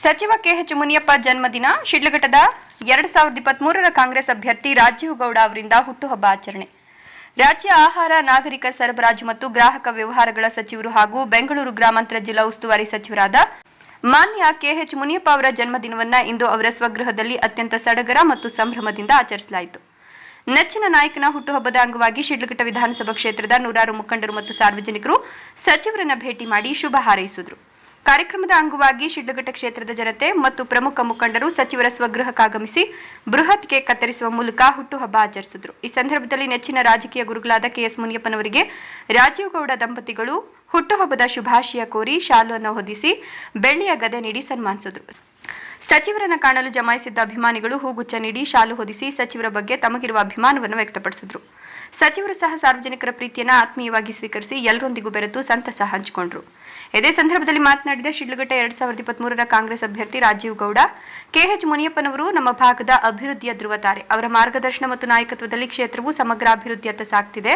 ಸಚಿವ ಕೆಎಚ್ ಮುನಿಯಪ್ಪ ಜನ್ಮದಿನ ಶಿಡ್ಲಘಟ್ಟದ 2023ರ ಕಾಂಗ್ರೆಸ್ ಅಭ್ಯರ್ಥಿ ರಾಜೀವ್ ಗೌಡ ಅವರಿಂದ ಹುಟ್ಟುಹಬ್ಬ ಆಚರಣೆ. ರಾಜ್ಯ ಆಹಾರ, ನಾಗರಿಕ ಸರಬರಾಜು ಮತ್ತು ಗ್ರಾಹಕ ವ್ಯವಹಾರಗಳ ಸಚಿವರು ಹಾಗೂ ಬೆಂಗಳೂರು ಗ್ರಾಮಾಂತರ ಜಿಲ್ಲಾ ಉಸ್ತುವಾರಿ ಸಚಿವರಾದ ಮಾನ್ಯ ಕೆಎಚ್ ಮುನಿಯಪ್ಪ ಅವರ ಜನ್ಮದಿನವನ್ನು ಇಂದು ಅವರ ಸ್ವಗೃಹದಲ್ಲಿ ಅತ್ಯಂತ ಸಡಗರ ಮತ್ತು ಸಂಭ್ರಮದಿಂದ ಆಚರಿಸಲಾಯಿತು. ನೆಚ್ಚಿನ ನಾಯಕನ ಹುಟ್ಟುಹಬ್ಬದ ಅಂಗವಾಗಿ ಶಿಡ್ಲಘಟ್ಟ ವಿಧಾನಸಭಾ ಕ್ಷೇತ್ರದ ನೂರಾರು ಮುಖಂಡರು ಮತ್ತು ಸಾರ್ವಜನಿಕರು ಸಚಿವರನ್ನ ಭೇಟಿ ಮಾಡಿ ಶುಭ ಹಾರೈಸಿದರು. ಕಾರ್ಯಕ್ರಮದ ಅಂಗವಾಗಿ ಶಿಡ್ಲಘಟ್ಟ ಕ್ಷೇತ್ರದ ಜನತೆ ಮತ್ತು ಪ್ರಮುಖ ಮುಖಂಡರು ಸಚಿವರ ಸ್ವಗೃಹಕ್ಕಾಗಮಿಸಿ ಬೃಹತ್ ಕೇಕ್ ಕತ್ತರಿಸುವ ಮೂಲಕ ಹುಟ್ಟುಹಬ್ಬ ಆಚರಿಸಿದರು. ಈ ಸಂದರ್ಭದಲ್ಲಿ ನೆಚ್ಚಿನ ರಾಜಕೀಯ ಗುರುಗಳಾದ ಕೆಎಸ್ ಮುನಿಯಪ್ಪನವರಿಗೆ ರಾಜೀವ್ ಗೌಡ ದಂಪತಿಗಳು ಹುಟ್ಟುಹಬ್ಬದ ಶುಭಾಶಯ ಕೋರಿ ಶಾಲುವನ್ನು ಹೊದಿಸಿ ಬೆಳ್ಳಿಯ ಗದೆ ನೀಡಿ ಸನ್ಮಾನಿಸಿದರು. ಸಚಿವರನ್ನು ಕಾಣಲು ಜಮಾಯಿಸಿದ್ದ ಅಭಿಮಾನಿಗಳು ಹೂಗುಚ್ಛ ನೀಡಿ ಶಾಲು ಹೊದಿಸಿ ಸಚಿವರ ಬಗ್ಗೆ ತಮಗಿರುವ ಅಭಿಮಾನವನ್ನು ವ್ಯಕ್ತಪಡಿಸಿದರು. ಸಚಿವರು ಸಹ ಸಾರ್ವಜನಿಕರ ಪ್ರೀತಿಯನ್ನು ಆತ್ಮೀಯವಾಗಿ ಸ್ವೀಕರಿಸಿ ಎಲ್ಲರೊಂದಿಗೂ ಬೆರೆತು ಸಂತಸ ಹಂಚಿಕೊಂಡರು. ಇದೇ ಸಂದರ್ಭದಲ್ಲಿ ಮಾತನಾಡಿದ ಶಿಡ್ಲಘಟ್ಟ 2023ರ ಕಾಂಗ್ರೆಸ್ ಅಭ್ಯರ್ಥಿ ರಾಜೀವ್ ಗೌಡ, ಕೆಎಚ್ ಮುನಿಯಪ್ಪನವರು ನಮ್ಮ ಭಾಗದ ಅಭಿವೃದ್ಧಿಯ ಧ್ರುವತಾರೆ. ಅವರ ಮಾರ್ಗದರ್ಶನ ಮತ್ತು ನಾಯಕತ್ವದಲ್ಲಿ ಕ್ಷೇತ್ರವು ಸಮಗ್ರ ಅಭಿವೃದ್ಧಿಯತ್ತ ಸಾಗ್ತಿದೆ.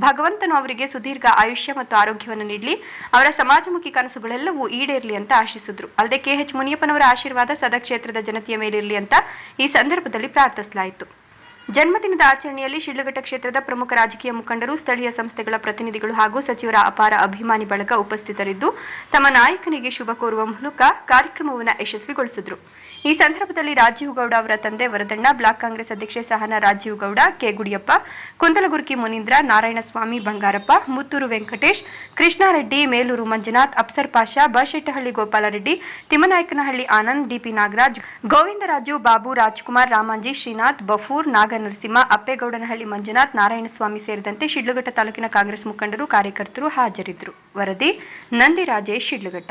ಭಗವಂತನು ಅವರಿಗೆ ಸುದೀರ್ಘ ಆಯುಷ್ಯ ಮತ್ತು ಆರೋಗ್ಯವನ್ನು ನೀಡಲಿ, ಅವರ ಸಮಾಜಮುಖಿ ಕನಸುಗಳೆಲ್ಲವೂ ಈಡೇರಲಿ ಅಂತ ಆಶಿಸಿದರು. ಅಲ್ಲದೆ ಕೆಎಚ್ ಮುನಿಯಪ್ಪನವರ ಆಶೀರ್ವಾದ ಸದಾ ಕ್ಷೇತ್ರದ ಜನತೆಯ ಮೇಲಿರಲಿ ಅಂತ ಈ ಸಂದರ್ಭದಲ್ಲಿ ಪ್ರಾರ್ಥಿಸಲಾಯಿತು. ಜನ್ಮದಿನದ ಆಚರಣೆಯಲ್ಲಿ ಶಿಡ್ಲಘಟ್ಟ ಕ್ಷೇತ್ರದ ಪ್ರಮುಖ ರಾಜಕೀಯ ಮುಖಂಡರು, ಸ್ಥಳೀಯ ಸಂಸ್ಥೆಗಳ ಪ್ರತಿನಿಧಿಗಳು ಹಾಗೂ ಸಚಿವರ ಅಪಾರ ಅಭಿಮಾನಿ ಬಳಗ ಉಪಸ್ಥಿತರಿದ್ದು ತಮ್ಮ ನಾಯಕನಿಗೆ ಶುಭ ಕೋರುವ ಮೂಲಕ ಕಾರ್ಯಕ್ರಮವನ್ನು ಯಶಸ್ವಿಗೊಳಿಸಿದರು. ಈ ಸಂದರ್ಭದಲ್ಲಿ ರಾಜೀವ್ ಗೌಡ ಅವರ ತಂದೆ ವರದಣ್ಣ, ಬ್ಲಾಕ್ ಕಾಂಗ್ರೆಸ್ ಅಧ್ಯಕ್ಷೆ ಸಹನಾ ರಾಜೀವ್ ಗೌಡ, ಕೆ ಗುಡಿಯಪ್ಪ, ಕುಂದಲಗುರ್ಕಿ ಮುನೀಂದ್ರ, ನಾರಾಯಣಸ್ವಾಮಿ ಬಂಗಾರಪ್ಪ, ಮುತ್ತೂರು ವೆಂಕಟೇಶ್, ಕೃಷ್ಣಾರೆಡ್ಡಿ, ಮೇಲೂರು ಮಂಜುನಾಥ್, ಅಫ್ಸರ್ ಪಾಷಾ, ಬಶೆಟ್ಟಹಳ್ಳಿ ಗೋಪಾಲರೆಡ್ಡಿ, ತಿಮ್ಮನಾಯಕನಹಳ್ಳಿ ಆನಂದ್, ಡಿಪಿ ನಾಗರಾಜ್, ಗೋವಿಂದರಾಜು, ಬಾಬು, ರಾಜ್ಕುಮಾರ್, ರಾಮಾಂಜಿ, ಶ್ರೀನಾಥ್, ಬಫೂರ್, ನರಸಿಂಹ, ಅಪ್ಪೇಗೌಡನಹಳ್ಳಿ ಮಂಜುನಾಥ್, ನಾರಾಯಣಸ್ವಾಮಿ ಸೇರಿದಂತೆ ಶಿಡ್ಲಘಟ್ಟ ತಾಲೂಕಿನ ಕಾಂಗ್ರೆಸ್ ಮುಖಂಡರು, ಕಾರ್ಯಕರ್ತರು ಹಾಜರಿದ್ದರು. ವರದಿ ನಂದಿರಾಜೇಶ್, ಶಿಡ್ಲಘಟ್ಟ.